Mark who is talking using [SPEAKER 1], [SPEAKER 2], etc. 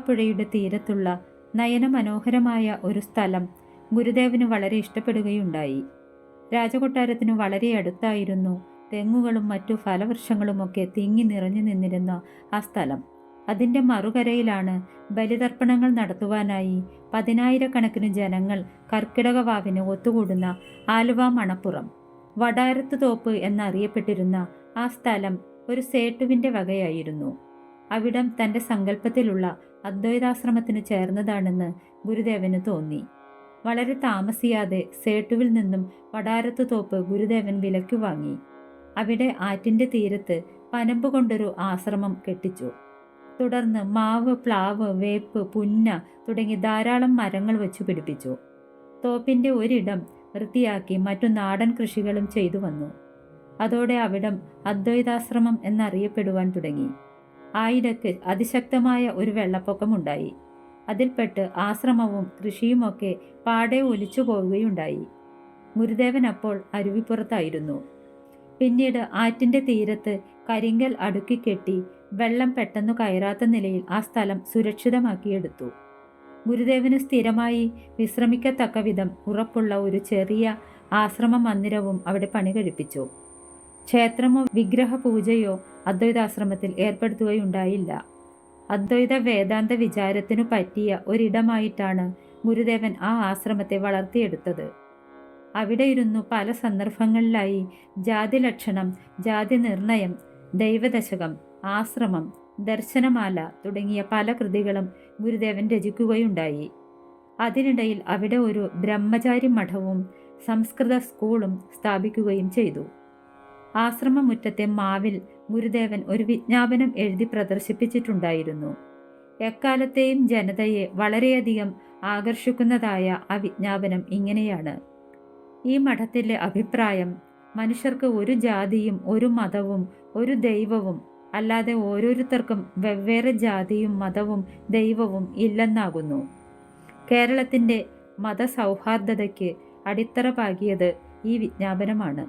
[SPEAKER 1] പുഴയുടെ തീരത്തുള്ള നയനമനോഹരമായ ഒരു സ്ഥലം ഗുരുദേവന് വളരെ ഇഷ്ടപ്പെടുകയുണ്ടായി. രാജകൊട്ടാരത്തിനു വളരെ അടുത്തായിരുന്നു തെങ്ങുകളും മറ്റു ഫലവൃക്ഷങ്ങളുമൊക്കെ തിങ്ങി നിറഞ്ഞു നിന്നിരുന്ന ആ സ്ഥലം. അതിൻ്റെ മറുകരയിലാണ് ബലിതർപ്പണങ്ങൾ നടത്തുവാനായി 10,000-കണക്കിന് ജനങ്ങൾ കർക്കിടകവാവിന് ഒത്തുകൂടുന്ന ആലുവ മണപ്പുറം. വടാരത്ത് തോപ്പ് എന്നറിയപ്പെട്ടിരുന്ന ആ സ്ഥലം ഒരു സേട്ടുവിൻ്റെ വകയായിരുന്നു. അവിടം തൻ്റെ സങ്കല്പത്തിലുള്ള അദ്വൈതാശ്രമത്തിന് ചേർന്നതാണെന്ന് ഗുരുദേവന് തോന്നി. വളരെ താമസിയാതെ സേട്ടുവിൽ നിന്നും വടാരത്ത് തോപ്പ് ഗുരുദേവൻ വിലയ്ക്കു വാങ്ങി. അവിടെ ആറ്റിൻ്റെ തീരത്ത് പനമ്പ് കൊണ്ടൊരു ആശ്രമം കെട്ടിച്ചു. തുടർന്ന് മാവ്, പ്ലാവ്, വേപ്പ്, പുന്ന തുടങ്ങി ധാരാളം മരങ്ങൾ വെച്ചു പിടിപ്പിച്ചു. തോപ്പിൻ്റെ ഒരിടം വൃത്തിയാക്കി മറ്റു നാടൻ കൃഷികളും ചെയ്തു വന്നു. അതോടെ അവിടം അദ്വൈതാശ്രമം എന്നറിയപ്പെടുവാൻ തുടങ്ങി. ആയിടക്ക് അതിശക്തമായ ഒരു വെള്ളപ്പൊക്കമുണ്ടായി. അതിൽപ്പെട്ട് ആശ്രമവും കൃഷിയുമൊക്കെ പാടെ ഒലിച്ചു പോവുകയുണ്ടായി. ഗുരുദേവൻ അപ്പോൾ അരുവിപ്പുറത്തായിരുന്നു. പിന്നീട് ആറ്റിൻ്റെ തീരത്ത് കരിങ്കൽ അടുക്കി കെട്ടി വെള്ളം പെട്ടെന്നു കയറാത്ത നിലയിൽ ആ സ്ഥലം സുരക്ഷിതമാക്കിയെടുത്തു. ഗുരുദേവന് സ്ഥിരമായി വിശ്രമിക്കത്തക്ക വിധം ഉറപ്പുള്ള ഒരു ചെറിയ ആശ്രമ മന്ദിരവും അവിടെ പണി കഴിപ്പിച്ചു. ക്ഷേത്രമോ വിഗ്രഹ പൂജയോ അദ്വൈതാശ്രമത്തിൽ ഏർപ്പെടുത്തുകയുണ്ടായില്ല. അദ്വൈത വേദാന്ത വിചാരത്തിനു പറ്റിയ ഒരിടമായിട്ടാണ് ഗുരുദേവൻ ആ ആശ്രമത്തെ വളർത്തിയെടുത്തത്. അവിടെ ഇരുന്നു പല സന്ദർഭങ്ങളിലായി ജാതി ലക്ഷണം, ജാതി നിർണയം, ദൈവദശകം, ആശ്രമം, ദർശനമാല തുടങ്ങിയ പല കൃതികളും ഗുരുദേവൻ രചിക്കുകയുണ്ടായി. അതിനിടയിൽ അവിടെ ഒരു ബ്രഹ്മചാരി മഠവും സംസ്കൃത സ്കൂളും സ്ഥാപിക്കുകയും ചെയ്തു. ആശ്രമമുറ്റത്തെ മാവിൽ ഗുരുദേവൻ ഒരു വിജ്ഞാപനം എഴുതി പ്രദർശിപ്പിച്ചിട്ടുണ്ടായിരുന്നു. എക്കാലത്തെയും ജനതയെ വളരെയധികം ആകർഷിക്കുന്നതായ ആ വിജ്ഞാപനം ഇങ്ങനെയാണ്: ഈ മഠത്തിലെ അഭിപ്രായം മനുഷ്യർക്ക് ഒരു ജാതിയും ഒരു മതവും ഒരു ദൈവവും അല്ലാതെ ഓരോരുത്തർക്കും വെവ്വേറെ ജാതിയും മതവും ദൈവവും ഇല്ലെന്നാകുന്നു. കേരളത്തിൻ്റെ മതസൗഹാർദ്ദതയ്ക്ക് അടിത്തറ പാകിയത് ഈ വിജ്ഞാപനമാണ്.